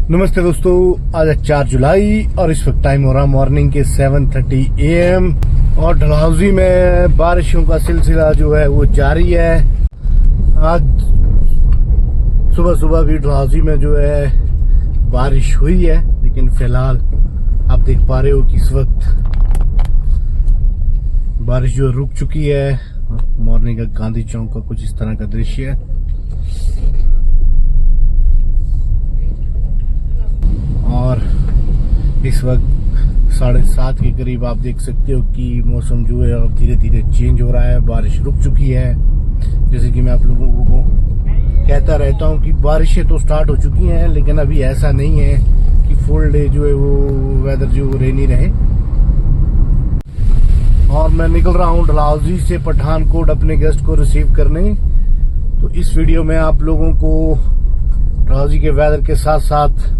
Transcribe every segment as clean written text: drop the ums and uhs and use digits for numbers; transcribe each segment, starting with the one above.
नमस्ते दोस्तों, आज है 4 जुलाई और इस वक्त टाइम हो रहा मॉर्निंग के 7:30 AM और डलहौजी में बारिशों का सिलसिला जो है वो जारी है। आज सुबह सुबह भी डलहौजी में जो है बारिश हुई है, लेकिन फिलहाल आप देख पा रहे हो कि इस वक्त बारिश जो रुक चुकी है। मॉर्निंग का गांधी चौक का कुछ इस तरह का दृश्य है और इस वक्त 7:30 के करीब आप देख सकते हो कि मौसम जो है अब धीरे धीरे चेंज हो रहा है। बारिश रुक चुकी है। जैसे कि मैं आप लोगों को कहता रहता हूं कि बारिशें तो स्टार्ट हो चुकी हैं, लेकिन अभी ऐसा नहीं है कि फुल डे जो है वो वेदर जो रेनी रहे। और मैं निकल रहा हूं डलहौजी से पठानकोट अपने गेस्ट को रिसीव करने। तो इस वीडियो में आप लोगों को डलहौजी के वेदर के साथ साथ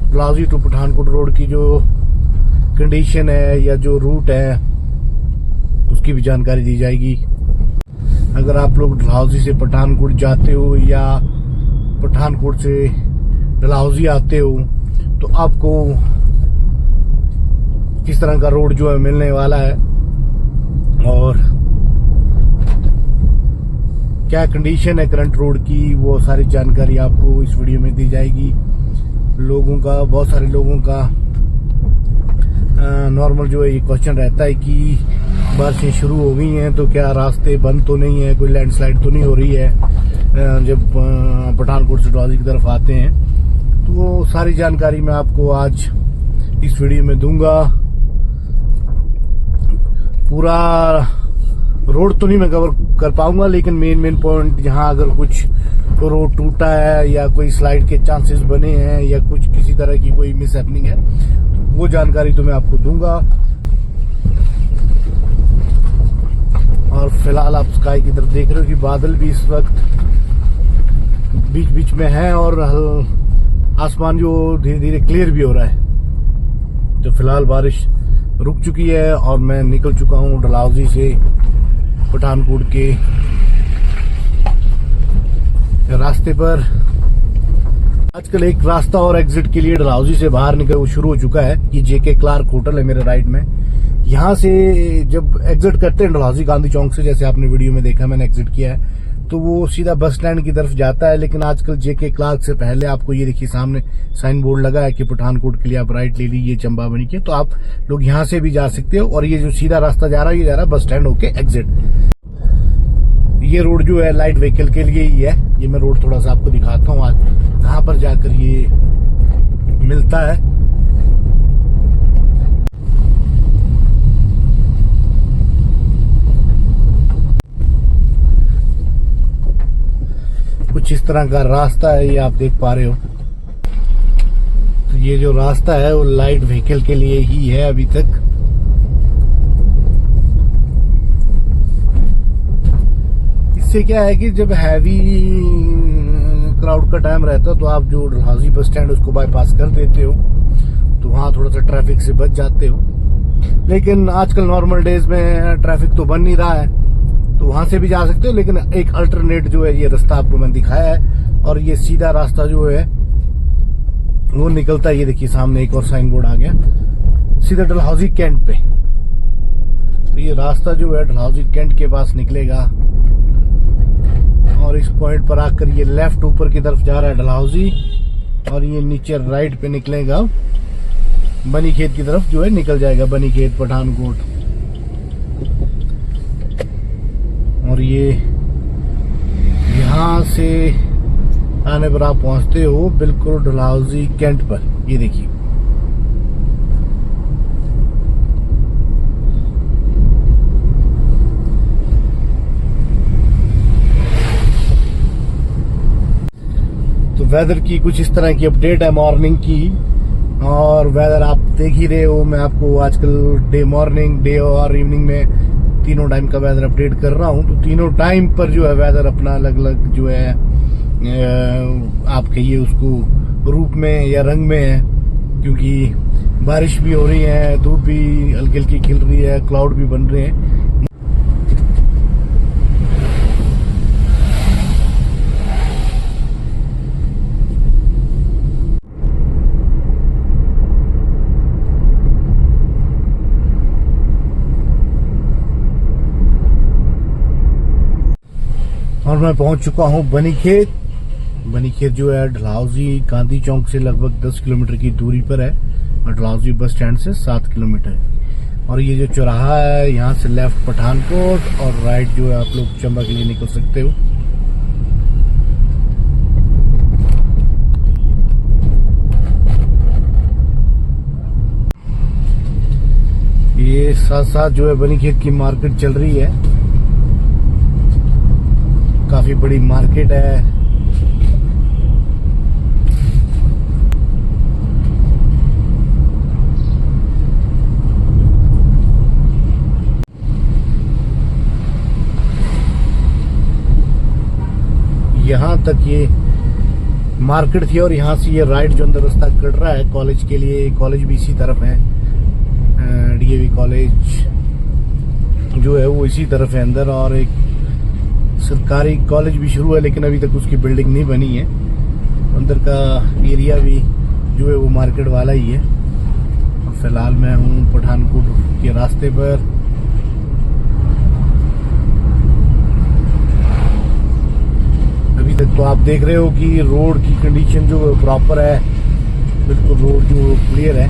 डलहौजी टू पठानकोट रोड की जो कंडीशन है या जो रूट है उसकी भी जानकारी दी जाएगी। अगर आप लोग डलहौजी से पठानकोट जाते हो या पठानकोट से डलहौजी आते हो तो आपको किस तरह का रोड जो है मिलने वाला है और क्या कंडीशन है करंट रोड की, वो सारी जानकारी आपको इस वीडियो में दी जाएगी। बहुत सारे लोगों का नॉर्मल जो है ये क्वेश्चन रहता है कि बारिशें शुरू हो गई हैं तो क्या रास्ते बंद तो नहीं है, कोई लैंडस्लाइड तो नहीं हो रही है जब पठानकोट से डलहौजी की तरफ आते हैं। तो वो सारी जानकारी मैं आपको आज इस वीडियो में दूंगा। पूरा रोड तो नहीं मैं कवर कर पाऊंगा, लेकिन मेन पॉइंट जहां अगर कुछ रोड टूटा है या कोई स्लाइड के चांसेस बने हैं या कुछ किसी तरह की कोई मिस हैपनिंग है वो जानकारी तो मैं आपको दूंगा। और फिलहाल आप स्काई की तरफ देख रहे हो कि बादल भी इस वक्त बीच बीच में है और आसमान जो धीरे धीरे क्लियर भी हो रहा है। तो फिलहाल बारिश रुक चुकी है और मैं निकल चुका हूं डलहौजी से पठानकोट के रास्ते पर। आजकल एक रास्ता और एग्जिट के लिए डलहौजी से बाहर निकल वो शुरू हो चुका है। ये जेके क्लार्क होटल है मेरे राइट में। यहाँ से जब एग्जिट करते हैं डलहौजी गांधी चौक से, जैसे आपने वीडियो में देखा मैंने एग्जिट किया है, तो वो सीधा बस स्टैंड की तरफ जाता है। लेकिन आजकल जेके क्लार्क से पहले आपको ये देखिए सामने साइन बोर्ड लगा है कि पठानकोट के लिए आप राइट ले लीजिए चंबा बनी के, तो आप लोग यहाँ से भी जा सकते हो। और ये जो सीधा रास्ता जा रहा है ये जा रहा है बस स्टैंड होके एग्जिट। ये रोड जो है लाइट व्हीकल के लिए ही है। ये मैं रोड थोड़ा सा आपको दिखाता हूँ आज कहाँ पर जाकर ये मिलता है। कुछ इस तरह का रास्ता है, ये आप देख पा रहे हो। तो ये जो रास्ता है वो लाइट व्हीकल के लिए ही है अभी तक। इससे क्या है कि जब हैवी क्राउड का टाइम रहता है तो आप जो डलहौजी बस स्टैंड उसको बाईपास कर देते हो, तो वहां थोड़ा सा ट्रैफिक से बच जाते हो। लेकिन आजकल नॉर्मल डेज में ट्रैफिक तो बन नहीं रहा है, तो वहां से भी जा सकते हो। लेकिन एक अल्टरनेट जो है ये रास्ता आपको मैंने दिखाया है और ये सीधा रास्ता जो है वो निकलता है। ये देखिए सामने एक और साइन बोर्ड आ गया सीधा डलहौजी कैंट पे। तो ये रास्ता जो है डलहौजी कैंट के पास निकलेगा और इस पॉइंट पर आकर ये लेफ्ट ऊपर की तरफ जा रहा है डलहौजी और ये नीचे राइट पे निकलेगा बनीखेत की तरफ जो है निकल जाएगा बनीखेत पठानकोट। और ये यहां से आने पर आप पहुंचते हो बिल्कुल डलहौजी कैंट पर। ये देखिए तो वेदर की कुछ इस तरह की अपडेट है मॉर्निंग की। और वेदर आप देख ही रहे हो, मैं आपको आजकल डे मॉर्निंग डे और इवनिंग में तीनों टाइम का वेदर अपडेट कर रहा हूं। तो तीनों टाइम पर जो है वेदर अपना अलग अलग जो है आप कहिए उसको रूप में या रंग में है, क्योंकि बारिश भी हो रही है, धूप भी हल्की हल्की खिल रही है, क्लाउड भी बन रहे हैं। और मैं पहुंच चुका हूं बनीखेत। बनीखेत जो है डलहौजी गांधी चौक से लगभग 10 किलोमीटर की दूरी पर है और डलहौजी बस स्टैंड से 7 किलोमीटर। और ये जो चौराहा है, यहाँ से लेफ्ट पठानकोट और राइट जो है आप लोग चंबा के लिए निकल सकते हो। ये साथ साथ जो है बनीखेत की मार्केट चल रही है, काफी बड़ी मार्केट है। यहाँ तक ये मार्केट थी और यहाँ से ये राइट जो अंदर रास्ता कट रहा है कॉलेज के लिए, कॉलेज भी इसी तरफ है। डीएवी कॉलेज जो है वो इसी तरफ है अंदर, और एक सरकारी कॉलेज भी शुरू है लेकिन अभी तक उसकी बिल्डिंग नहीं बनी है। अंदर का एरिया भी जो है वो मार्केट वाला ही है। और फिलहाल मैं हूँ पठानकोट के रास्ते पर। अभी तक तो आप देख रहे हो कि रोड की कंडीशन जो प्रॉपर है, बिल्कुल रोड जो क्लियर है।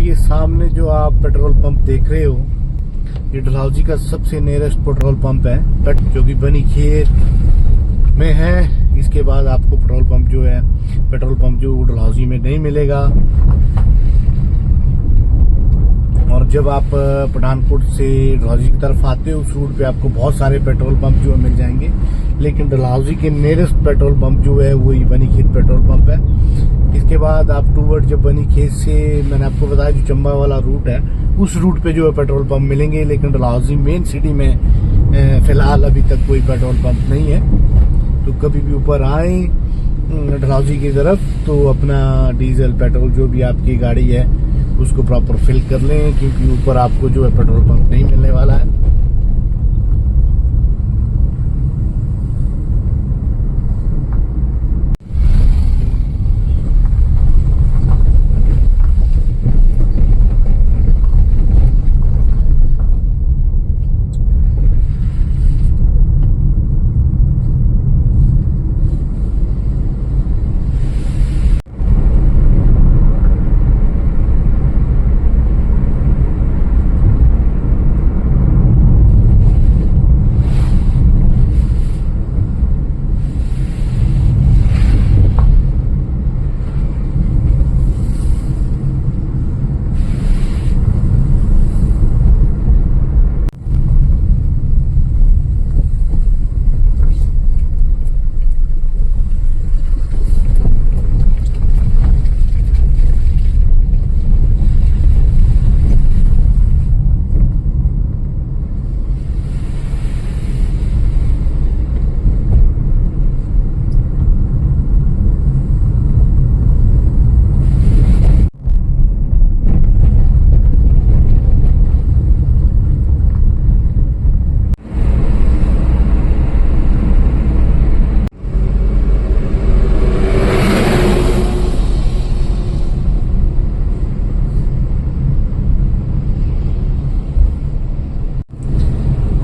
ये सामने जो आप पेट्रोल पंप देख रहे हो, ये डलहौजी का सबसे नियरेस्ट पेट्रोल पंप है जो कि बनीखेत में है। इसके बाद आपको पेट्रोल पंप जो डलहौजी में नहीं मिलेगा। और जब आप पठानकोट से डलहौजी की तरफ आते हो उस रूट पे आपको बहुत सारे पेट्रोल पंप जो है मिल जाएंगे, लेकिन डलहौजी के नियरेस्ट पेट्रोल पंप जो है वही बनीखेत पेट्रोल पंप है। इसके बाद आप टूवर्ड जब बनीखेत से, मैंने आपको बताया जो चंबा वाला रूट है, उस रूट पे जो है पेट्रोल पंप मिलेंगे, लेकिन डलहौजी मेन सिटी में फिलहाल अभी तक कोई पेट्रोल पंप नहीं है। तो कभी भी ऊपर आए डलहौजी की तरफ तो अपना डीजल पेट्रोल जो भी आपकी गाड़ी है उसको प्रॉपर फिल कर लें, क्योंकि ऊपर आपको जो है पेट्रोल पंप नहीं मिलने वाला है।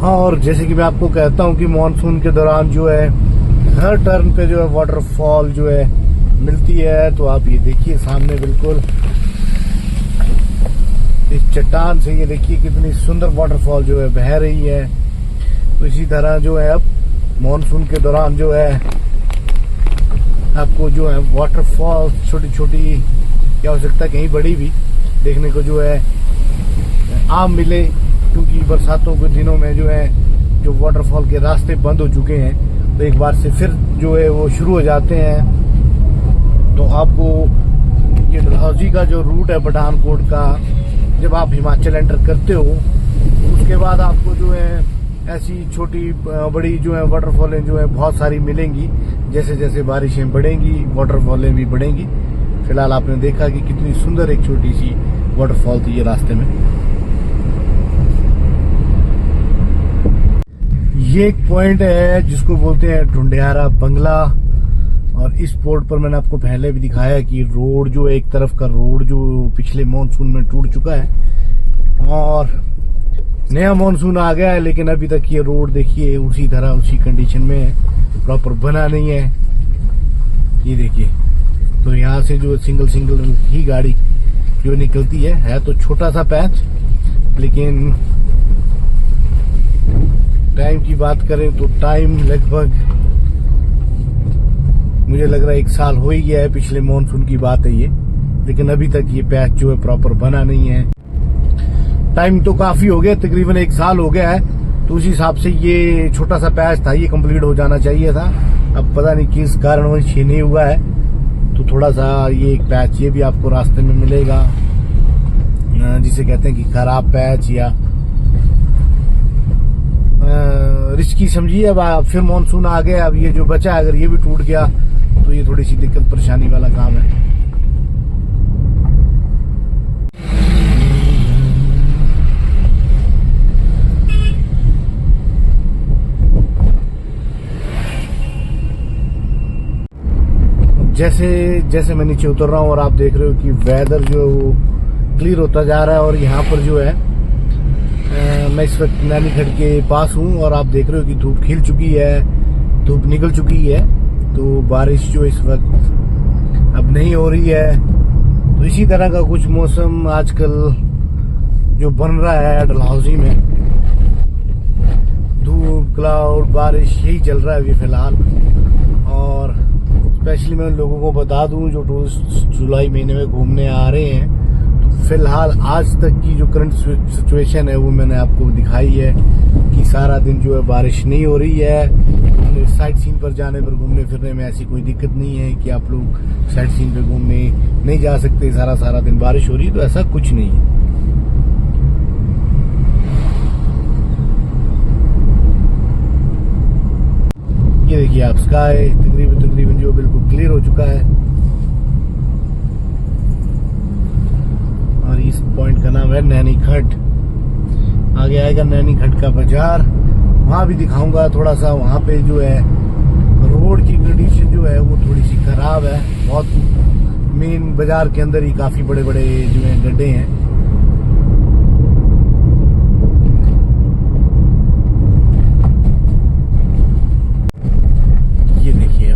और जैसे कि मैं आपको कहता हूं कि मॉनसून के दौरान जो है हर टर्न पे जो है वाटरफॉल जो है मिलती है। तो आप ये देखिए सामने बिल्कुल इस चट्टान से ये देखिए कितनी सुंदर वाटरफॉल जो है बह रही है। तो इसी तरह जो है अब मॉनसून के दौरान जो है आपको जो है वाटरफॉल छोटी छोटी, क्या हो सकता है कहीं बड़ी भी देखने को जो है आम मिले, क्योंकि बरसातों के दिनों में जो है जो वाटरफॉल के रास्ते बंद हो चुके हैं तो एक बार से फिर जो है वो शुरू हो जाते हैं। तो आपको ये डलहौजी का जो रूट है पठानकोट का, जब आप हिमाचल एंटर करते हो उसके बाद आपको जो है ऐसी छोटी बड़ी जो है वाटरफॉलें जो है बहुत सारी मिलेंगी। जैसे जैसे बारिशें बढ़ेंगी वाटरफॉलें भी बढ़ेंगी। फिलहाल आपने देखा कि कितनी सुंदर एक छोटी सी वाटरफॉल थी ये रास्ते में। ये एक पॉइंट है जिसको बोलते हैं ढूंढियारा बंगला। और इस पोर्ट पर मैंने आपको पहले भी दिखाया कि रोड जो एक तरफ का रोड जो पिछले मॉनसून में टूट चुका है और नया मॉनसून आ गया है, लेकिन अभी तक ये रोड देखिए उसी तरह उसी कंडीशन में है, प्रॉपर बना नहीं है। ये देखिए, तो यहाँ से जो सिंगल ही गाड़ी जो निकलती है तो छोटा सा पैच, लेकिन टाइम की बात करें तो टाइम लगभग मुझे लग रहा है 1 साल हो ही गया है। पिछले मॉनसून की बात है ये, लेकिन अभी तक ये पैच जो है प्रॉपर बना नहीं है। टाइम तो काफी हो गया, तकरीबन 1 साल हो गया है, तो उस हिसाब से ये छोटा सा पैच था ये कंप्लीट हो जाना चाहिए था। अब पता नहीं किस कारणवश ये नहीं हुआ है, तो थोड़ा सा ये एक पैच ये भी आपको रास्ते में मिलेगा, जिसे कहते हैं कि खराब पैच या रिस्की समझिए। अब फिर मॉनसून आ गया, अब ये जो बचा है अगर ये भी टूट गया तो ये थोड़ी सी दिक्कत परेशानी वाला काम है। जैसे जैसे मैं नीचे उतर रहा हूँ और आप देख रहे हो कि वेदर जो है वो क्लियर होता जा रहा है। और यहाँ पर जो है मैं इस वक्त नैनीखड्ड के पास हूँ और आप देख रहे हो कि धूप खिल चुकी है, धूप निकल चुकी है, तो बारिश जो इस वक्त अब नहीं हो रही है। तो इसी तरह का कुछ मौसम आजकल जो बन रहा है डलहौजी में, धूप क्लाउड बारिश यही चल रहा है अभी फिलहाल। और स्पेशली मैं उन लोगों को बता दूं जो टूरिस्ट जुलाई महीने में घूमने आ रहे हैं, तो फिलहाल आज तक की जो करंट सिचुएशन है वो मैंने आपको दिखाई है कि सारा दिन जो है बारिश नहीं हो रही है। साइट सीन पर जाने पर घूमने फिरने में ऐसी कोई दिक्कत नहीं है कि आप लोग साइट सीन पे घूमने नहीं जा सकते, सारा दिन बारिश हो रही है, तो ऐसा कुछ नहीं है। ये देखिए आप स्काई तकरीबन जो बिल्कुल क्लियर हो चुका है। और इस पॉइंट का नाम है नैनीखड्ड। आगे आएगा नैनीखड्ड का बाजार, वहां भी दिखाऊंगा थोड़ा सा। वहां पे जो है रोड की कंडीशन जो है वो थोड़ी सी खराब है, बहुत मेन बाजार के अंदर ही काफी बड़े बड़े जो है गड्ढे हैं। ये देखिए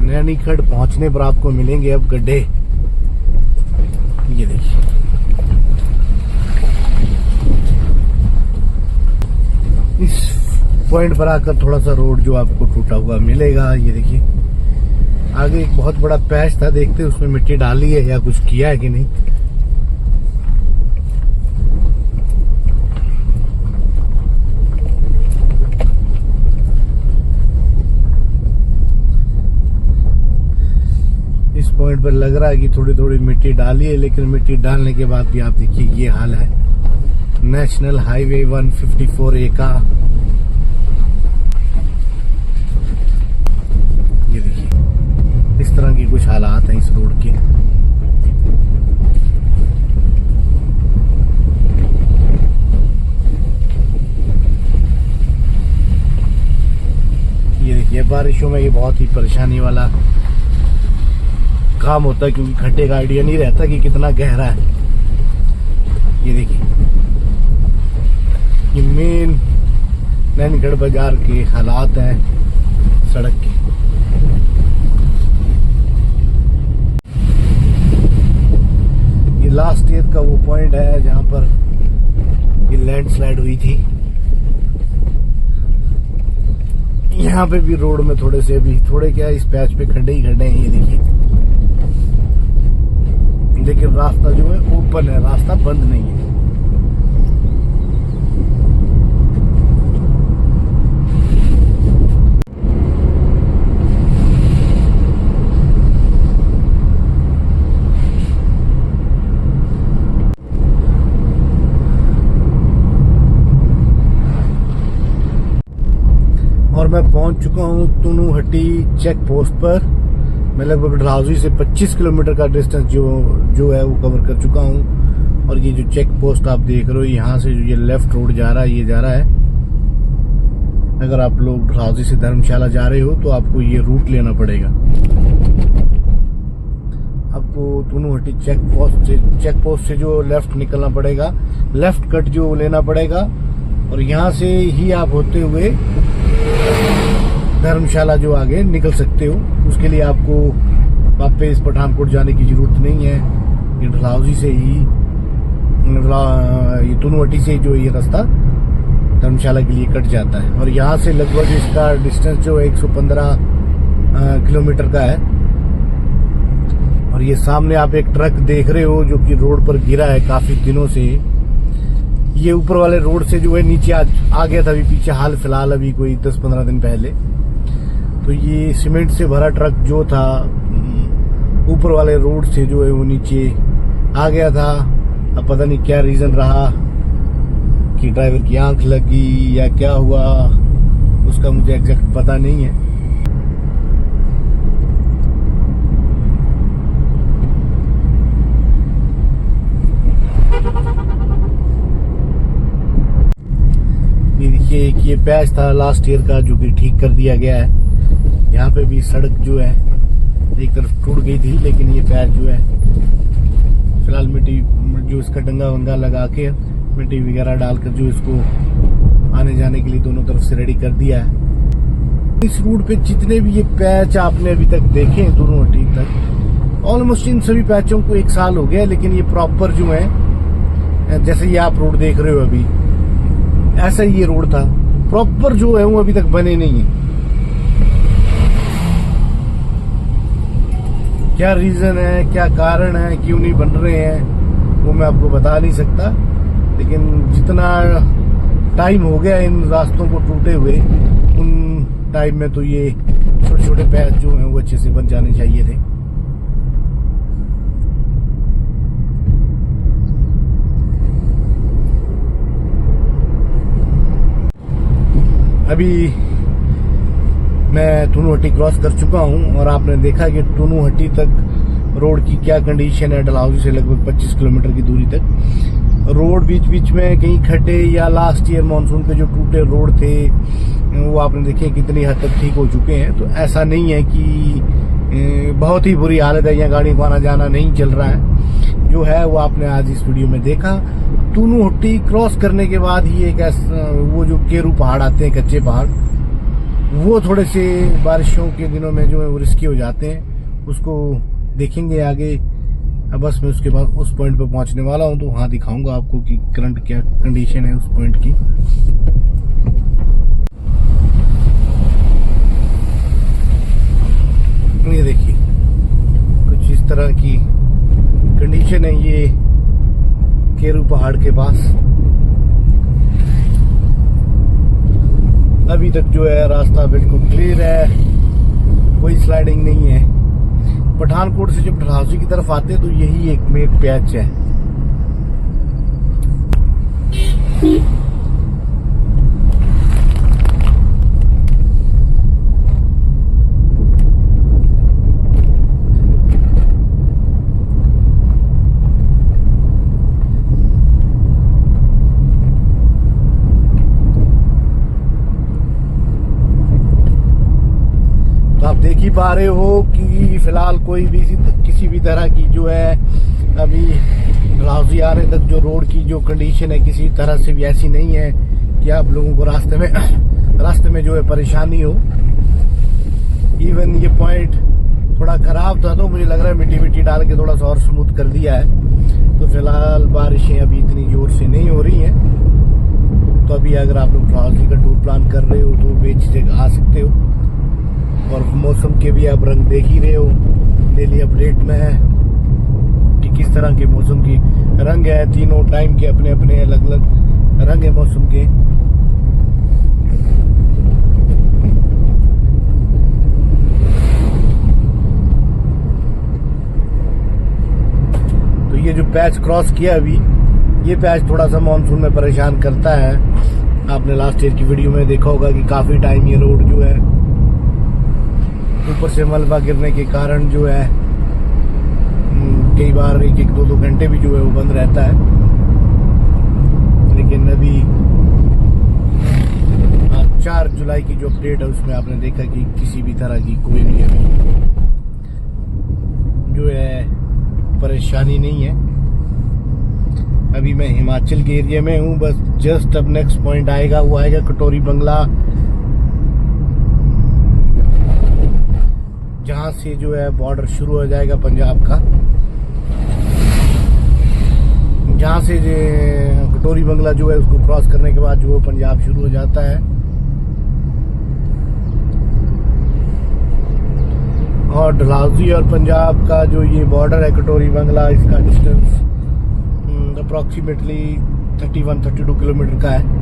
नैनीखड्ड पहुंचने पर आपको मिलेंगे अब गड्ढे। ये देखिए इस पॉइंट पर आकर थोड़ा सा रोड जो आपको टूटा हुआ मिलेगा। ये देखिए आगे एक बहुत बड़ा पैच था, देखते उसमें मिट्टी डाली है या कुछ किया है कि नहीं। इस पॉइंट पर लग रहा है कि थोड़ी मिट्टी डाली है, लेकिन मिट्टी डालने के बाद भी आप देखिए ये हाल है नेशनल हाईवे 154A का। ये देखिए इस तरह की कुछ हालात हैं इस रोड के। ये देखिए बारिशों में ये बहुत ही परेशानी वाला काम होता है, क्योंकि खड्डे का आइडिया नहीं रहता कि कितना गहरा है। ये देखिए ये मेन नैनीखड्ड बाजार के हालात हैं सड़क के। ये लास्ट ईयर का वो पॉइंट है जहां पर ये लैंडस्लाइड हुई थी। यहाँ पे भी रोड में थोड़े से अभी थोड़े क्या इस पैच पे खड्डे ही खड्डे हैं। ये देखिए लेकिन रास्ता जो है ओपन है, रास्ता बंद नहीं है। मैं पहुंच चुका हूं तुनुहट्टी चेक पोस्ट पर। मैं लगभग डलहौजी से 25 किलोमीटर का डिस्टेंस जो है वो कवर कर चुका हूं। और ये जो चेक पोस्ट आप देख रहे हो, यहाँ से जो ये लेफ्ट रोड जा रहा है, ये जा रहा है। अगर आप लोग डलहौजी से धर्मशाला जा रहे हो तो आपको ये रूट लेना पड़ेगा। आपको तुनुहट्टी चेक पोस्ट से जो लेफ्ट निकलना पड़ेगा, लेफ्ट कट जो लेना पड़ेगा, और यहाँ से ही आप होते हुए धर्मशाला जो आगे निकल सकते हो। उसके लिए आपको वापस पठानकोट जाने की जरूरत नहीं है। ये डलहौजी से ही, ये तुनुहट्टी से जो ये रास्ता धर्मशाला के लिए कट जाता है। और यहाँ से लगभग इसका डिस्टेंस जो 115 किलोमीटर का है। और ये सामने आप एक ट्रक देख रहे हो जो कि रोड पर गिरा है काफी दिनों से। ये ऊपर वाले रोड से जो है नीचे आ गया था अभी पीछे, हाल फिलहाल अभी कोई 10-15 दिन पहले। तो ये सीमेंट से भरा ट्रक जो था ऊपर वाले रोड से जो है वो नीचे आ गया था। अब पता नहीं क्या रीजन रहा, कि ड्राइवर की आंख लगी या क्या हुआ, उसका मुझे एग्जैक्ट पता नहीं है। देखिए ये पैच था लास्ट ईयर का जो कि ठीक कर दिया गया है। यहाँ पे भी सड़क जो है एक तरफ टूट गई थी, लेकिन ये पैच जो है फिलहाल मिट्टी जो इसका डंगा वंगा लगा के मिट्टी वगैरह डालकर जो इसको आने जाने के लिए दोनों तरफ से रेडी कर दिया है। इस रूट पे जितने भी ये पैच आपने अभी तक देखे हैं तुनुहट्टी तक, ऑलमोस्ट इन सभी पैचों को 1 साल हो गया। लेकिन ये प्रॉपर जो है, जैसे ये आप रोड देख रहे हो अभी, ऐसा ही ये रोड था प्रॉपर जो है वो अभी तक बने नहीं है। क्या रीजन है, क्या कारण है, क्यों नहीं बन रहे हैं, वो मैं आपको बता नहीं सकता। लेकिन जितना टाइम हो गया इन रास्तों को टूटे हुए, उन टाइम में तो ये छोटे छोटे पैच जो हैं वो अच्छे से बन जाने चाहिए थे। अभी मैं तुनुहट्टी क्रॉस कर चुका हूं और आपने देखा कि तुनुहट्टी तक रोड की क्या कंडीशन है। डलहौजी से लगभग 25 किलोमीटर की दूरी तक रोड बीच बीच में कहीं खड्डे या लास्ट ईयर मानसून पे जो टूटे रोड थे वो आपने देखे कितनी हद तक ठीक हो चुके हैं। तो ऐसा नहीं है कि बहुत ही बुरी हालत है या गाड़ी को आना जाना नहीं चल रहा है। जो है वो आपने आज इस वीडियो में देखा। तुनुहट्टी क्रॉस करने के बाद ही एक वो जो केरू पहाड़ आते हैं, कच्चे पहाड़, वो थोड़े से बारिशों के दिनों में जो है वो रिस्की हो जाते हैं। उसको देखेंगे आगे। अब बस मैं उसके बाद उस पॉइंट पे पहुंचने वाला हूं, तो वहां दिखाऊंगा आपको कि करंट क्या कंडीशन है उस पॉइंट की। ये देखिए कुछ इस तरह की कंडीशन है ये केरू पहाड़ के पास। अभी तक जो है रास्ता बिल्कुल क्लियर है, कोई स्लाइडिंग नहीं है। पठानकोट से जब डलहौजी की तरफ आते हैं तो यही एक मेन पैच है। देख ही पा रहे हो कि फिलहाल कोई भी किसी भी तरह की जो है अभी डलहौजी आने तक जो रोड की जो कंडीशन है किसी तरह से भी ऐसी नहीं है कि आप लोगों को रास्ते में जो है परेशानी हो। इवन ये पॉइंट थोड़ा खराब था तो मुझे लग रहा है मिट्टी डाल के थोड़ा सा और स्मूथ कर दिया है। तो फिलहाल बारिशें अभी इतनी जोर से नहीं हो रही हैं। तो अभी अगर आप लोग डलहौजी का टूर प्लान कर रहे हो तो बेझिझक आ सकते हो। और मौसम के भी आप रंग देख ही रहे हो, डेली अपडेट में है कि किस तरह के मौसम की रंग है। तीनों टाइम के अपने अपने अलग अलग रंग है मौसम के। तो ये जो पैच क्रॉस किया अभी, ये पैच थोड़ा सा मानसून में परेशान करता है। आपने लास्ट ईयर की वीडियो में देखा होगा कि काफी टाइम ये रोड जो है ऊपर से मलबा गिरने के कारण जो है कई बार 1-2 घंटे भी जो है वो बंद रहता है। लेकिन अभी 4 जुलाई की जो अपडेट है उसमें आपने देखा कि किसी भी तरह की कोई भी अभी जो है परेशानी नहीं है। अभी मैं हिमाचल के एरिया में हूँ, बस जस्ट अब नेक्स्ट पॉइंट आएगा, वो आएगा कटोरी बंगला, जहां से जो है बॉर्डर शुरू हो जाएगा पंजाब का। जहां से कटोरी बंगला जो है उसको क्रॉस करने के बाद जो पंजाब शुरू हो जाता है। और डलहौजी और पंजाब का जो ये बॉर्डर है कटोरी बंगला, इसका डिस्टेंस अप्रॉक्सीमेटली 31-32 किलोमीटर का है।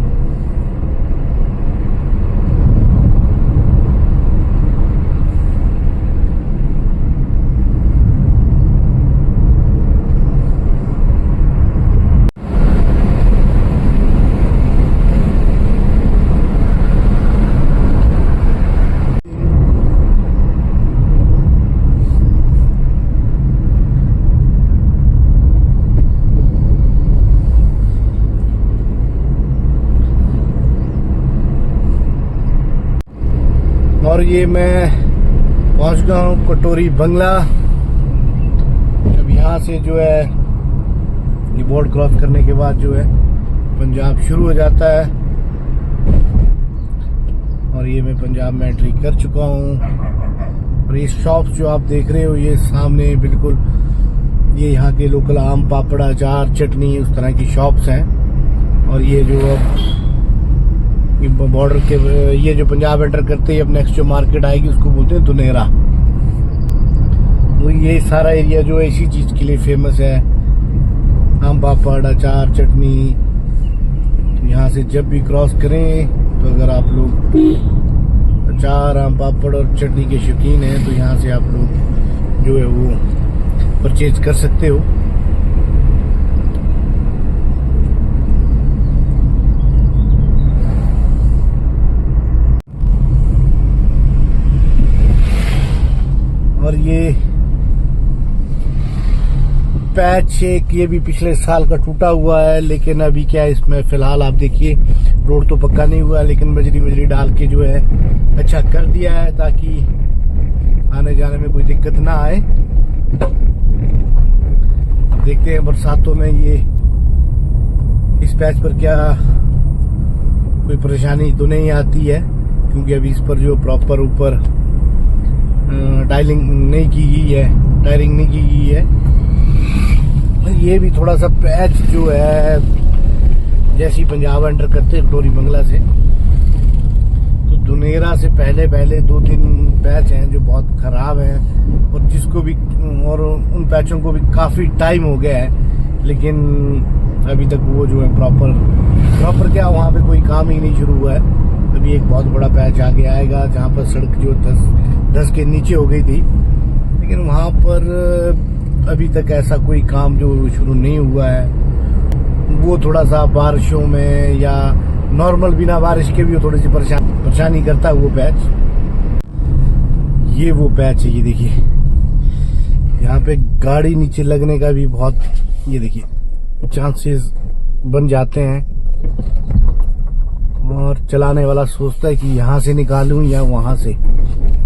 और ये मैं पहुंच गया हूँ कटोरी बंगला। अब यहाँ से जो है ये बॉर्डर क्रॉस करने के बाद जो है पंजाब शुरू हो जाता है। और ये मैं पंजाब में एंट्री कर चुका हूँ। और ये शॉप्स जो आप देख रहे हो ये सामने बिल्कुल ये यहाँ के लोकल आम पापड़ अचार चटनी उस तरह की शॉप्स हैं। और ये जो अब बॉर्डर के ये जो पंजाब एंटर करते ही अब नेक्स्ट जो मार्केट आएगी उसको बोलते हैं दुनेरा। वो ये सारा एरिया जो है इसी चीज के लिए फेमस है, आम पापड़ अचार चटनी। तो यहाँ से जब भी क्रॉस करें तो अगर आप लोग अचार आम पापड़ और चटनी के शौकीन हैं तो यहाँ से आप लोग जो है वो परचेज कर सकते हो। और ये पैच एक ये भी पिछले साल का टूटा हुआ है, लेकिन अभी क्या है इसमें फिलहाल आप देखिए रोड तो पक्का नहीं हुआ है, लेकिन बजरी डाल के जो है अच्छा कर दिया है ताकि आने जाने में कोई दिक्कत ना आए। अब देखते हैं बरसातों में ये इस पैच पर क्या कोई परेशानी तो नहीं आती है, क्योंकि अभी इस पर जो प्रॉपर ऊपर टाइलिंग नहीं की गई है, टायरिंग नहीं की गई है। ये भी थोड़ा सा पैच जो है जैसी पंजाब एंटर करते कटोरी बंगला से तो दुनेरा से पहले 2-3 पैच हैं जो बहुत खराब हैं और जिसको भी और उन पैचों को भी काफी टाइम हो गया है, लेकिन अभी तक वो जो है प्रॉपर क्या वहाँ पे कोई काम ही नहीं शुरू हुआ है। अभी एक बहुत बड़ा पैच आगे आएगा जहाँ पर सड़क जो 10 के नीचे हो गई थी, लेकिन वहाँ पर अभी तक ऐसा कोई काम जो शुरू नहीं हुआ है। वो थोड़ा सा बारिशों में या नॉर्मल बिना बारिश के भी थोड़ी सी परेशानी करता है वो पैच। ये वो पैच है, ये देखिए यहाँ पे गाड़ी नीचे लगने का भी बहुत ये देखिए चांसेस बन जाते हैं और चलाने वाला सोचता है कि यहाँ से निकालूं या वहां से,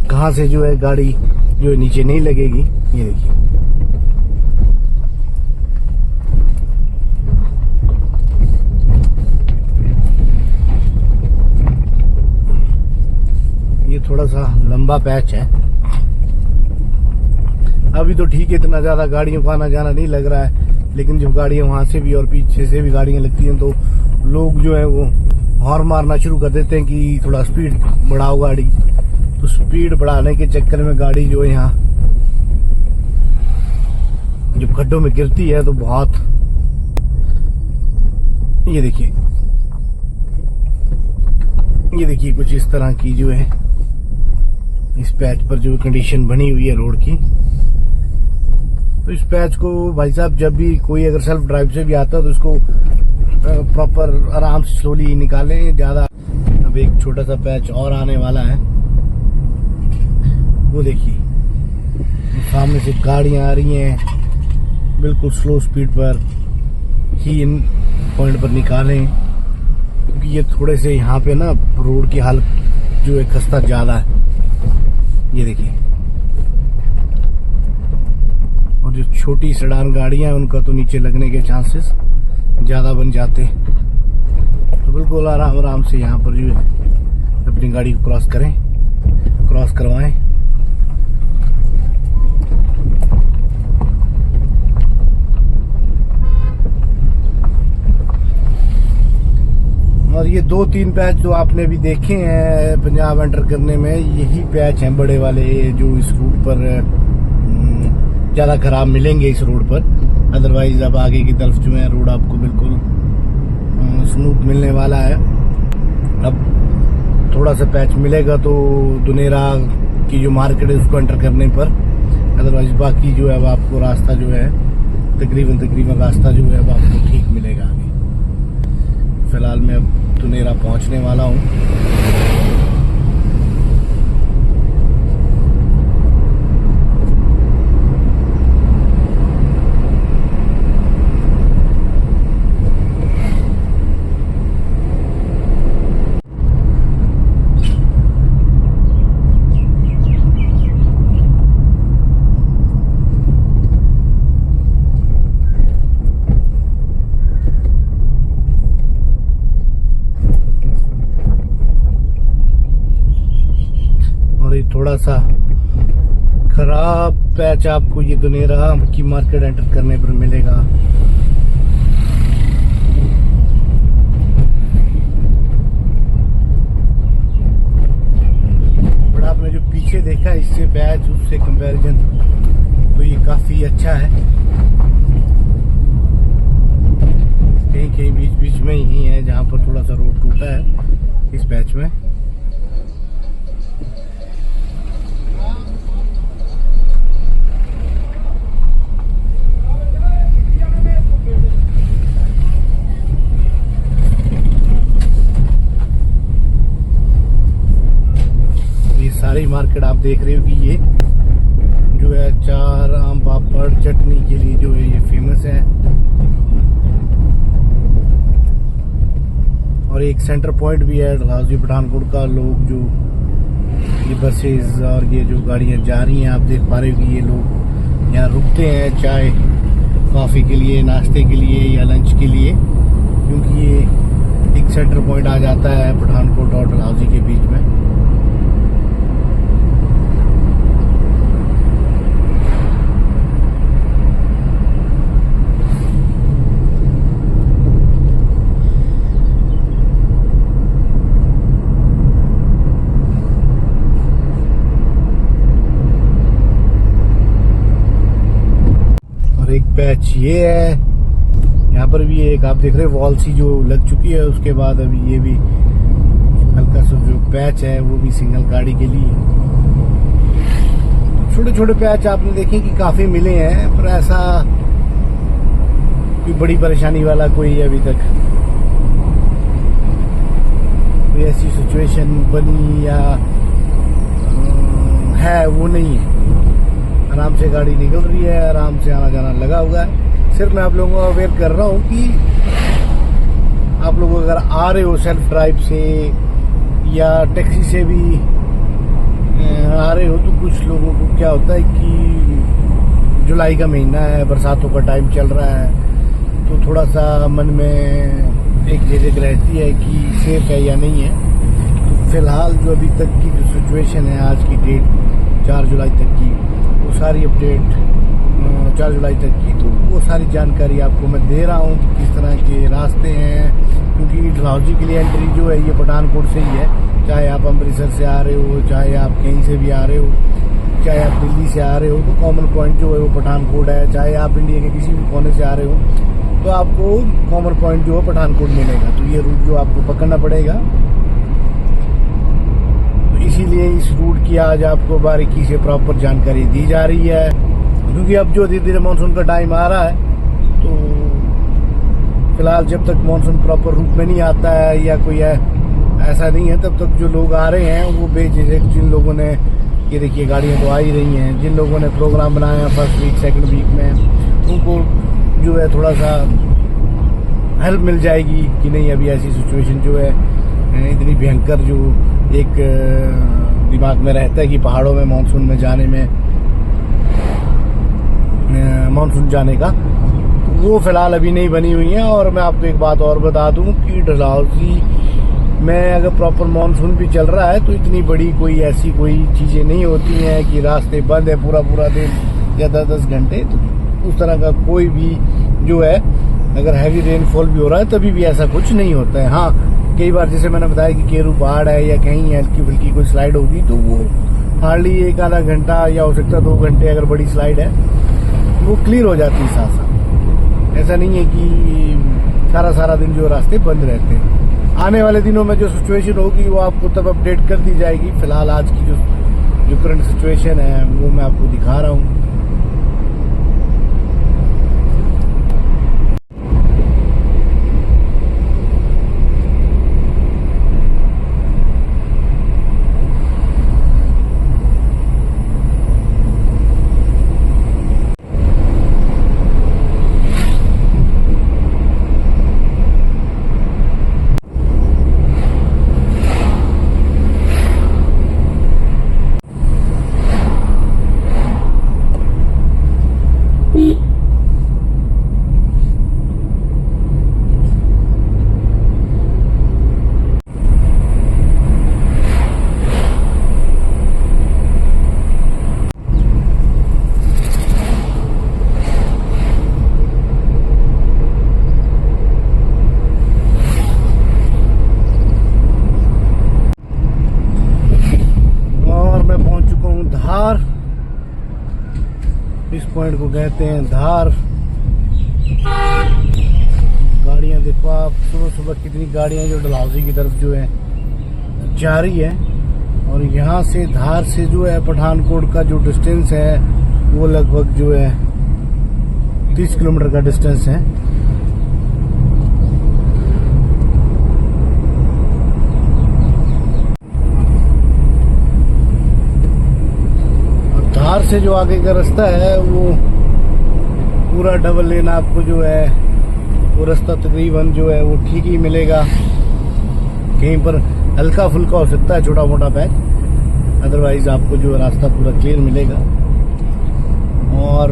कहाँ से जो है गाड़ी जो है नीचे नहीं लगेगी। ये देखिए ये थोड़ा सा लंबा पैच है। अभी तो ठीक है, इतना ज्यादा गाड़ियों का आना जाना नहीं लग रहा है, लेकिन जब गाड़ियां वहां से भी और पीछे से भी गाड़ियां लगती हैं तो लोग जो है वो हॉर्न मारना शुरू कर देते हैं कि थोड़ा स्पीड बढ़ाओ गाड़ी। तो स्पीड बढ़ाने के चक्कर में गाड़ी जो है यहाँ जब खड्डों में गिरती है तो बहुत ये देखिए कुछ इस तरह की जो है इस पैच पर जो कंडीशन बनी हुई है रोड की। तो इस पैच को भाई साहब जब भी कोई अगर सेल्फ ड्राइव से भी आता है तो इसको प्रॉपर आराम से स्लोली निकालें ज्यादा। अब एक छोटा सा पैच और आने वाला है, वो देखिए सामने से गाड़ियां आ रही हैं, बिल्कुल स्लो स्पीड पर ही इन पॉइंट पर निकालें, क्योंकि ये थोड़े से यहाँ पे ना रोड की हालत जो है खस्ता ज्यादा है। ये देखिए, और जो छोटी सेडान गाड़ियां हैं उनका तो नीचे लगने के चांसेस ज्यादा बन जाते हैं। तो बिल्कुल आराम आराम से यहाँ पर जो है अपनी गाड़ी को क्रॉस करें, क्रॉस करवाएं। और ये 2-3 पैच जो आपने अभी देखे हैं पंजाब एंटर करने में, यही पैच हैं बड़े वाले जो इस रूट पर ज्यादा खराब मिलेंगे इस रोड पर। अदरवाइज अब आगे की तरफ जो है रोड आपको बिल्कुल स्मूथ मिलने वाला है। अब थोड़ा सा पैच मिलेगा तो दुनेरा की जो मार्केट है उसको एंटर करने पर, अदरवाइज बाकी जो है अब आपको रास्ता जो है तकरीबन रास्ता जो है अब आपको ठीक मिलेगा आगे। फिलहाल मैं अब दुनेरा पहुंचने वाला हूं। थोड़ा सा खराब पैच आपको ये दुनेरा की मार्केट एंटर करने पर मिलेगा। बट आपने जो पीछे देखा इससे पैच उससे कंपैरिजन तो ये काफी अच्छा है। कहीं कहीं बीच बीच में ही है जहां पर थोड़ा सा रोड टूटा है इस पैच में। सारी मार्केट आप देख रहे हो कि ये जो है अचार आम पापड़ चटनी के लिए जो है ये फेमस है। और एक सेंटर पॉइंट भी है डलहौजी पठानकोट का। लोग जो ये बसेस और ये जो गाड़ियां जा रही हैं आप देख पा रहे हो कि ये लोग यहाँ रुकते हैं चाय कॉफ़ी के लिए, नाश्ते के लिए या लंच के लिए, क्योंकि ये एक सेंटर पॉइंट आ जाता है पठानकोट और डलहौजी के बीच में। एक पैच ये है, यहाँ पर भी एक आप देख रहे हैं वॉल सी जो लग चुकी है। उसके बाद अभी ये भी हल्का सा जो पैच है वो भी सिंगल गाड़ी के लिए। छोटे छोटे पैच आपने देखे कि काफी मिले हैं, पर ऐसा कोई बड़ी परेशानी वाला कोई अभी तक कोई ऐसी सिचुएशन बनी या है वो नहीं है। आराम से गाड़ी निकल रही है, आराम से आना जाना लगा हुआ है। सिर्फ मैं आप लोगों को अवेयर कर रहा हूँ कि आप लोग अगर आ रहे हो सेल्फ ड्राइव से या टैक्सी से भी आ रहे हो तो कुछ लोगों को क्या होता है कि जुलाई का महीना है, बरसातों का टाइम चल रहा है, तो थोड़ा सा मन में एक झिझक रहती है कि सेफ है या नहीं है। तो फिलहाल जो अभी तक की जो सिचुएशन है आज की डेट 4 जुलाई तक की, वो सारी अपडेट 4 जुलाई तक की, तो वो सारी जानकारी आपको मैं दे रहा हूँ कि किस तरह के रास्ते हैं। क्योंकि डलहौजी के लिए एंट्री जो है ये पठानकोट से ही है, चाहे आप अमृतसर से आ रहे हो, चाहे आप कहीं से भी आ रहे हो, चाहे आप दिल्ली से आ रहे हो, तो कॉमन पॉइंट जो है वो पठानकोट है। चाहे आप इंडिया के किसी भी कोने से आ रहे हो तो आपको कॉमन पॉइंट जो है पठानकोट मिलेगा। तो ये रूट जो आपको पकड़ना पड़ेगा, तो इसीलिए इस रूट की आज आपको बारीकी से प्रॉपर जानकारी दी जा रही है। क्योंकि अब जो धीरे धीरे मानसून का टाइम आ रहा है तो फिलहाल जब तक मानसून प्रॉपर रूप में नहीं आता है या कोई ऐसा नहीं है, तब तक जो लोग आ रहे हैं वो बेझिझक, जिन लोगों ने, ये देखिए गाड़ियाँ तो आ ही रही हैं, जिन लोगों ने प्रोग्राम बनाया फर्स्ट वीक सेकंड वीक में, उनको जो है थोड़ा सा हेल्प मिल जाएगी कि नहीं अभी ऐसी सिचुएशन जो है इतनी भयंकर, जो एक दिमाग में रहता है कि पहाड़ों में मानसून में जाने में, मानसून जाने का, वो फिलहाल अभी नहीं बनी हुई है। और मैं आपको एक बात और बता दूं कि डलहौजी में अगर प्रॉपर मानसून भी चल रहा है तो इतनी बड़ी कोई ऐसी कोई चीज़ें नहीं होती हैं कि रास्ते बंद है पूरा पूरा दिन या 10-10 घंटे, तो उस तरह का कोई भी जो है, अगर हैवी रेनफॉल भी हो रहा है तभी भी ऐसा कुछ नहीं होता है। हाँ, कई बार जैसे मैंने बताया कि केरू पहाड़ है या कहीं हल्की फुल्की कोई स्लाइड होगी तो वो हार्डली 1-आधा घंटा या हो सकता है 2 घंटे, अगर बड़ी स्लाइड है वो क्लियर हो जाती है साथ साथ। ऐसा नहीं है कि सारा दिन जो रास्ते बंद रहते हैं। आने वाले दिनों में जो सिचुएशन होगी वो आपको तब अपडेट कर दी जाएगी। फिलहाल आज की जो करंट सिचुएशन है वो मैं आपको दिखा रहा हूँ। धार, इस पॉइंट को कहते हैं धार। गाड़ियां देखो आप, सुबह सुबह कितनी गाड़ियां जो डलहौजी की तरफ जो है जा रही है। और यहाँ से धार से जो है पठानकोट का जो डिस्टेंस है वो लगभग जो है 30 किलोमीटर का डिस्टेंस है। धार से जो आगे का रास्ता है वो पूरा डबल लेन आपको जो है वो रास्ता तकरीबन जो है वो ठीक ही मिलेगा। कहीं पर हल्का फुल्का हो सकता है छोटा मोटा पैच, अदरवाइज आपको जो रास्ता पूरा क्लियर मिलेगा। और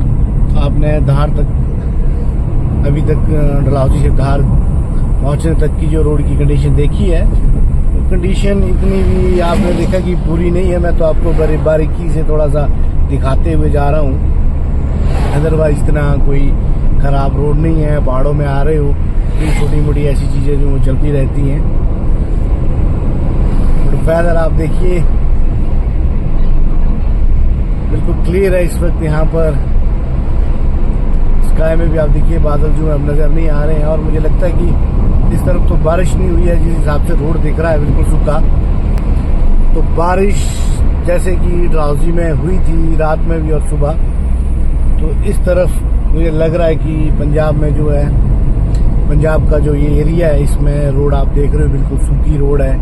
आपने धार तक, अभी तक डलहौजी से धार पहुंचने तक की जो रोड की कंडीशन देखी है, तो कंडीशन इतनी भी आपने देखा कि पूरी नहीं है। मैं तो आपको बारीकी से थोड़ा सा दिखाते हुए जा रहा हूँ, अदरवाइज इतना कोई खराब रोड नहीं है। पहाड़ों में आ रहे हो तो छोटी मोटी ऐसी चीज़ें जो चलती रहती हैं। वेदर आप देखिए बिल्कुल क्लियर है इस वक्त। यहाँ पर स्काई में भी आप देखिए बादल जो है अब नज़र नहीं आ रहे हैं। और मुझे लगता है कि इस तरफ तो बारिश नहीं हुई है, जिस हिसाब से रोड दिख रहा है बिल्कुल सूखा। तो बारिश जैसे कि डलहौजी में हुई थी रात में भी और सुबह, तो इस तरफ मुझे लग रहा है कि पंजाब में जो है, पंजाब का जो ये एरिया है इसमें रोड आप देख रहे हो बिल्कुल सूखी रोड है।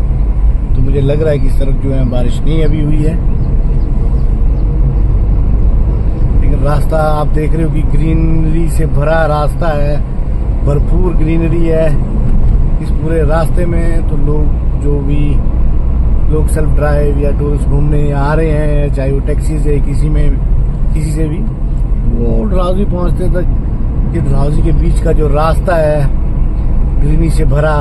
तो मुझे लग रहा है कि इस तरफ जो है बारिश नहीं अभी हुई है। लेकिन रास्ता आप देख रहे हो कि ग्रीनरी से भरा रास्ता है, भरपूर ग्रीनरी है इस पूरे रास्ते में। तो लोग जो भी लोग सेल्फ ड्राइव या टूरिस्ट घूमने आ रहे हैं, चाहे वो टैक्सी से किसी से भी, वो डलहौजी पहुंचते तक कि डलहौजी के बीच का जो रास्ता है ग्रीनरी से भरा,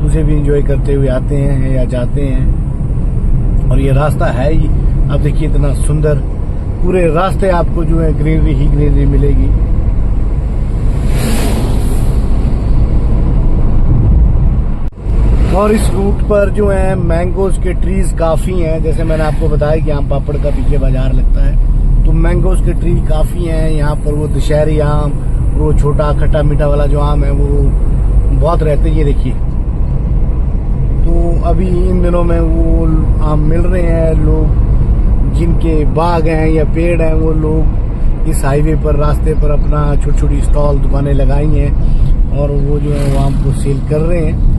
उसे भी एंजॉय करते हुए आते हैं या जाते हैं। और ये रास्ता है ही, आप देखिए इतना सुंदर, पूरे रास्ते आपको जो है ग्रीनरी ही ग्रीनरी मिलेगी। और इस रूट पर जो है मैंगोज के ट्रीज काफी हैं। जैसे मैंने आपको बताया कि आम पापड़ का पीछे बाजार लगता है, तो मैंगोज के ट्री काफी हैं यहाँ पर। वो दशहरी आम, वो छोटा खट्टा मीठा वाला जो आम है वो बहुत रहते हैं। ये देखिए, तो अभी इन दिनों में वो आम मिल रहे हैं। लोग जिनके बाग हैं या पेड़ हैं, वो लोग इस हाईवे पर, रास्ते पर अपना छोटी छोटी स्टॉल दुकानें लगाई हैं और वो जो है वो आम को सेल कर रहे हैं।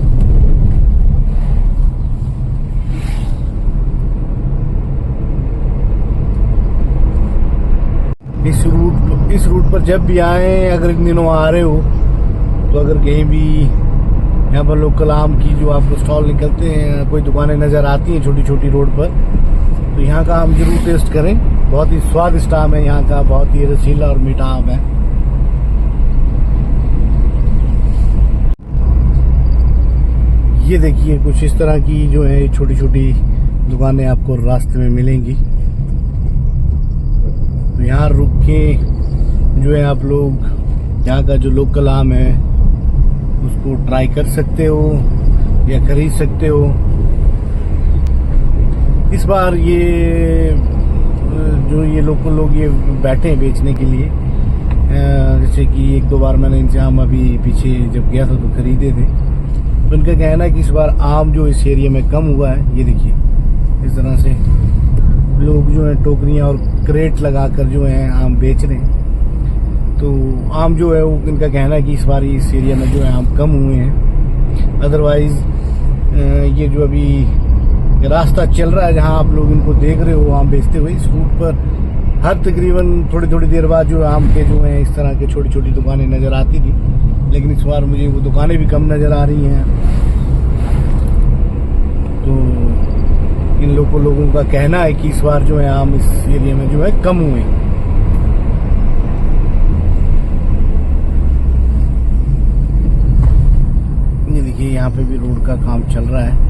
इस रूट पर जब भी आए, अगर इन दिनों आ रहे हो तो अगर कहीं भी यहाँ पर लोकल आम की जो आपको स्टॉल निकलते हैं, कोई दुकानें नज़र आती हैं छोटी छोटी रोड पर, तो यहाँ का आम जरूर टेस्ट करें। बहुत ही स्वादिष्ट आम है यहाँ का, बहुत ही रसीला और मीठा आम है। ये देखिए कुछ इस तरह की जो है छोटी छोटी दुकानें आपको रास्ते में मिलेंगी। तो यहाँ रुक के जो है आप लोग यहाँ का जो लोकल आम है उसको ट्राई कर सकते हो या खरीद सकते हो। इस बार ये जो ये लोकल लोग ये बैठे हैं बेचने के लिए, जैसे कि एक दो बार मैंने इनसे आम अभी पीछे जब गया था तो खरीदे थे। तो इनका कहना है कि इस बार आम जो इस एरिया में कम हुआ है। ये देखिए इस तरह से लोग जो है टोकरियां और क्रेट लगाकर जो है आम बेच रहे हैं। तो आम जो है वो इनका कहना है कि इस बार इस एरिया में जो है आम कम हुए हैं। अदरवाइज ये जो अभी रास्ता चल रहा है जहां आप लोग इनको देख रहे हो आम बेचते हुए, इस रूट पर हर तकरीबन थोड़ी थोड़ी देर बाद जो आम के जो है इस तरह के छोटी छोटी दुकानें नज़र आती थी, लेकिन इस बार मुझे वो दुकानें भी कम नज़र आ रही हैं। तो इन लोगों का कहना है कि इस बार जो है आम इस एरिया में जो है कम हुए। ये देखिए यहाँ पे भी रोड का काम चल रहा है।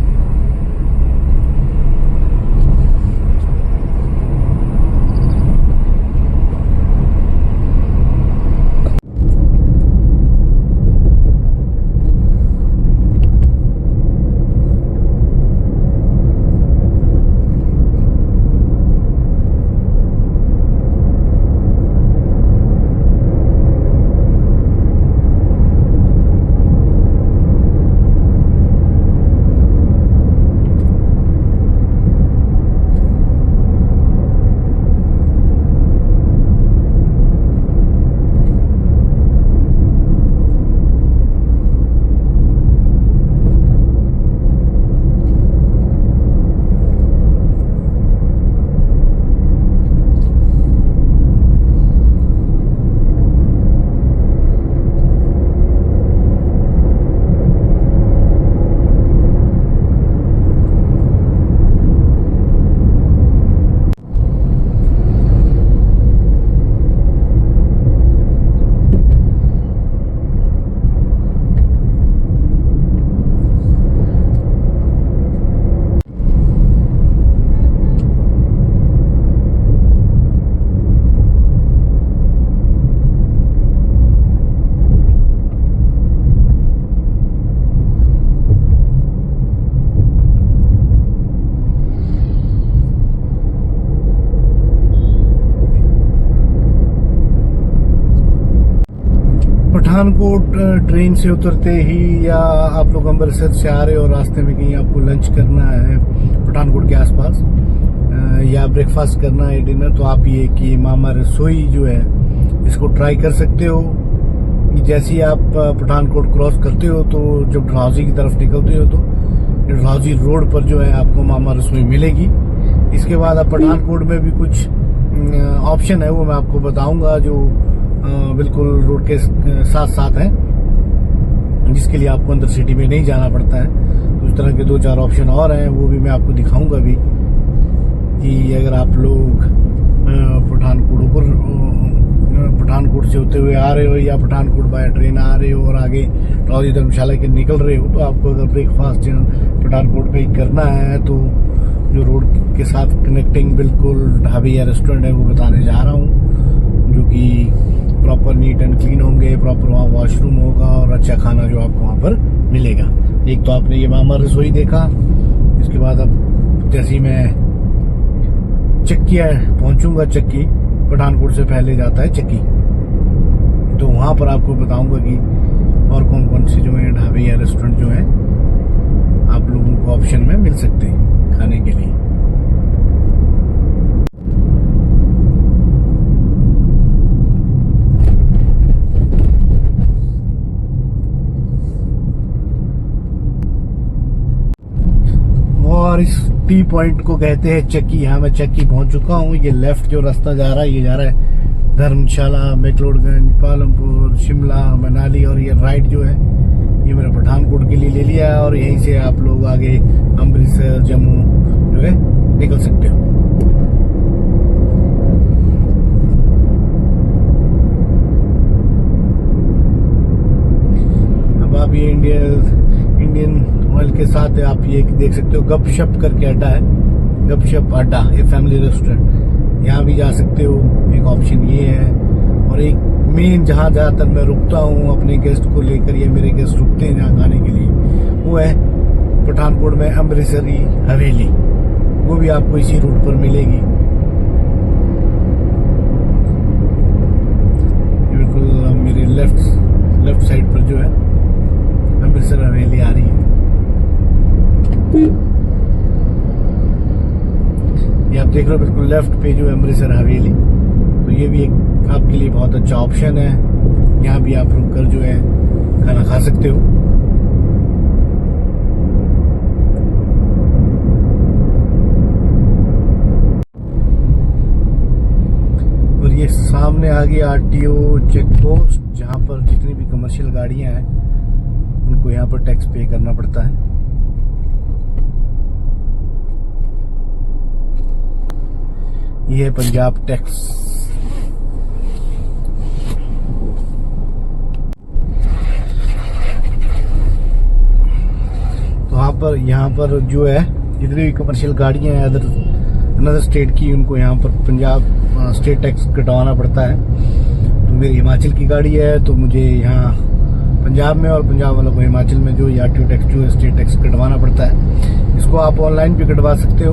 पठानकोट ट्रेन से उतरते ही या आप लोग अमृतसर से आ रहे हो, रास्ते में कहीं आपको लंच करना है पठानकोट के आसपास या ब्रेकफास्ट करना है, डिनर, तो आप ये कि मामा रसोई जो है इसको ट्राई कर सकते हो। जैसे ही आप पठानकोट क्रॉस करते हो तो जब डलहौजी की तरफ निकलते हो तो डलहौजी रोड पर जो है आपको मामा रसोई मिलेगी। इसके बाद आप पठानकोट में भी कुछ ऑप्शन है वो मैं आपको बताऊंगा जो बिल्कुल रोड के साथ साथ है, जिसके लिए आपको अंदर सिटी में नहीं जाना पड़ता है। तो इस तरह के दो चार ऑप्शन और हैं, वो भी मैं आपको दिखाऊंगा भी कि अगर आप लोग पठानकोट से होते हुए आ रहे हो या पठानकोट बाय ट्रेन आ रहे हो और आगे डलहौजी धर्मशाला के निकल रहे हो, तो आपको अगर ब्रेकफास्ट पठानकोट पे ही करना है तो जो रोड के साथ कनेक्टिंग बिल्कुल ढाबे या रेस्टोरेंट है वो बताने जा रहा हूँ, जो कि प्रॉपर नीट एंड क्लीन होंगे, प्रॉपर वहाँ वॉशरूम होगा और अच्छा खाना जो आपको वहाँ पर मिलेगा। एक तो आपने ये मामा रसोई देखा, इसके बाद अब जैसे ही मैं चक्की पहुंचूंगा, चक्की पठानकोट से पहले जाता है चक्की, तो वहां पर आपको बताऊंगा कि और कौन कौन से जो है ढाबे या रेस्टोरेंट जो है आप लोगों को ऑप्शन में मिल सकते हैं खाने के लिए। और इस टी पॉइंट को कहते हैं चक्की। यहाँ मैं चक्की पहुंच चुका हूँ। ये लेफ्ट जो रास्ता जा रहा है ये जा रहा है धर्मशाला, मैक्लोडगंज, पालमपुर, शिमला, मनाली, और ये राइट जो है ये मेरा पठानकोट के लिए ले लिया है। और यहीं से आप लोग आगे अमृतसर, जम्मू जो है निकल सकते हो। अब आप ये इंडियन ऑयल के साथ आप ये देख सकते हो गपशप करके अड्डा है, गपशप अड्डा, ये फैमिली रेस्टोरेंट, यहाँ भी जा सकते हो। एक ऑप्शन ये है। और एक मेन जहाँ ज्यादातर मैं रुकता हूँ अपने गेस्ट को लेकर, ये मेरे गेस्ट रुकते हैं जहाँ खाने के लिए, वो है पठानकोट में अमृतसरी हवेली। वो भी आपको इसी रूट पर मिलेगी। बिल्कुल मेरे लेफ्ट साइड पर जो है अमृतसर हवेली आ रही है। ये आप देख रहे हो बिल्कुल लेफ्ट पे जो है अमृतसर हवेली। तो ये भी एक आपके लिए बहुत अच्छा ऑप्शन है। यहाँ भी आप रुक कर जो है खाना खा सकते हो। और ये सामने आ गई आरटीओ चेक पोस्ट, जहाँ पर जितनी भी कमर्शियल गाड़ियां हैं उनको यहाँ पर टैक्स पे करना पड़ता है। ये है पंजाब टैक्स। तो यहाँ पर जो है जितनी भी कमर्शियल गाड़ियां हैं अदर स्टेट की, उनको यहाँ पर पंजाब स्टेट टैक्स कटवाना पड़ता है। तो मेरी हिमाचल की गाड़ी है तो मुझे यहाँ पंजाब में, और पंजाब वालों को हिमाचल में जो आरटीओ टैक्स जो है स्टेट टैक्स कटवाना पड़ता है। इसको आप ऑनलाइन भी कटवा सकते हो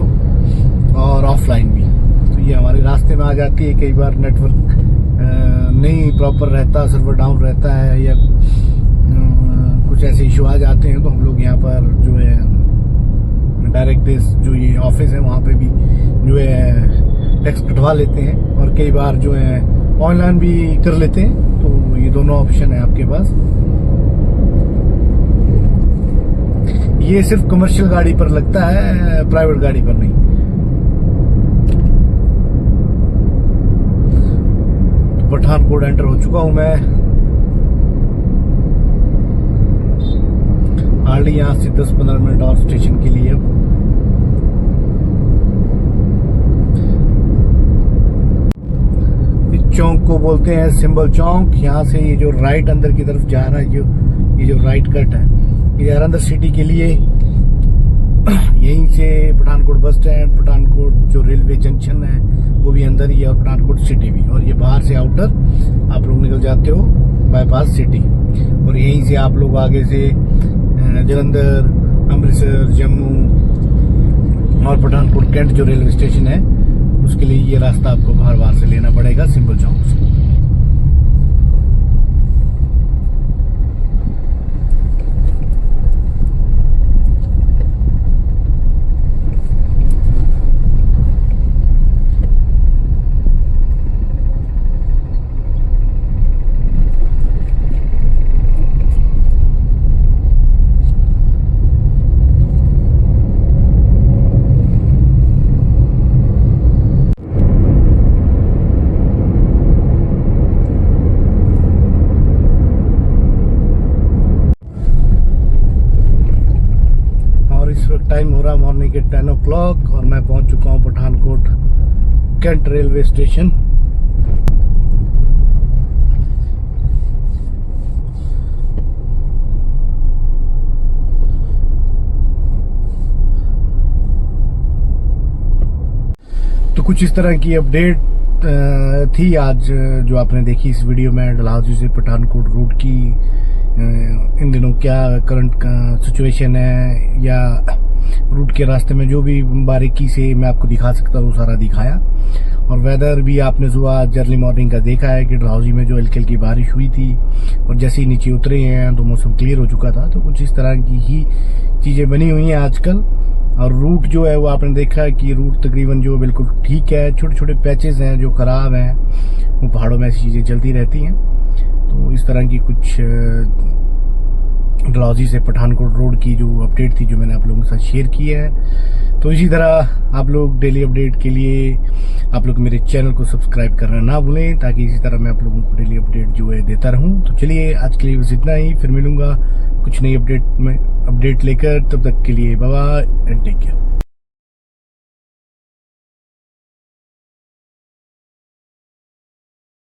और ऑफलाइन भी। तो ये हमारे रास्ते में आ जाती है। कई बार नेटवर्क नहीं प्रॉपर रहता, सर्वर डाउन रहता है, या कुछ ऐसे इशू आ जाते हैं, तो हम लोग यहाँ पर जो है डायरेक्ट जो ये ऑफिस है वहाँ पे भी जो है टैक्स कटवा लेते हैं, और कई बार जो है ऑनलाइन भी कर लेते हैं। तो ये दोनों ऑप्शन है आपके पास। ये सिर्फ कमर्शियल गाड़ी पर लगता है, प्राइवेट गाड़ी पर नहीं। तो पठानकोट एंटर हो चुका हूं मैं। हार्डली यहाँ से 10-15 मिनट और स्टेशन के लिए। इस चौक को बोलते हैं सिंबल चौक। यहाँ से ये जो राइट अंदर की तरफ जा रहा है, ये जो राइट कट है, ये जालंधर सिटी के लिए। यहीं से पठानकोट बस स्टैंड, पठानकोट जो रेलवे जंक्शन है वो भी अंदर ही है, और पठानकोट सिटी भी। और ये बाहर से आउटर आप लोग निकल जाते हो बाईपास सिटी। और यहीं से आप लोग आगे से जालंधर, अमृतसर, जम्मू और पठानकोट कैंट जो रेलवे स्टेशन है उसके लिए ये रास्ता आपको बाहर से लेना पड़ेगा, सिंबल चौक से। टाइम हो रहा मॉर्निंग के 10 o'clock और मैं पहुंच चुका हूं पठानकोट कैंट रेलवे स्टेशन। तो कुछ इस तरह की अपडेट थी आज जो आपने देखी इस वीडियो में। डलहौजी से पठानकोट रूट की इन दिनों क्या करंट सिचुएशन है, या रूट के रास्ते में जो भी बारीकी से मैं आपको दिखा सकता हूँ सारा दिखाया। और वेदर भी आपने सुबह आज अर्ली मॉर्निंग का देखा है कि डलहौजी में जो हल्की हल्की बारिश हुई थी, और जैसे ही नीचे उतरे हैं तो मौसम क्लियर हो चुका था। तो कुछ इस तरह की ही चीजें बनी हुई हैं आजकल। और रूट जो है वो आपने देखा कि रूट तकरीबन जो बिल्कुल ठीक है। छोटे छोटे पैचेस हैं जो खराब हैं, वो पहाड़ों में ऐसी चीजें चलती रहती हैं। तो इस तरह की कुछ डलहौजी से पठानकोट रोड की जो अपडेट थी, जो मैंने आप लोगों के साथ शेयर की है। तो इसी तरह आप लोग डेली अपडेट के लिए आप लोग मेरे चैनल को सब्सक्राइब करना ना भूलें, ताकि इसी तरह मैं आप लोगों को डेली अपडेट जो है देता रहूं। तो चलिए आज के लिए बस इतना ही, फिर मिलूंगा कुछ नई अपडेट लेकर। तब तक के लिए bye bye and take care.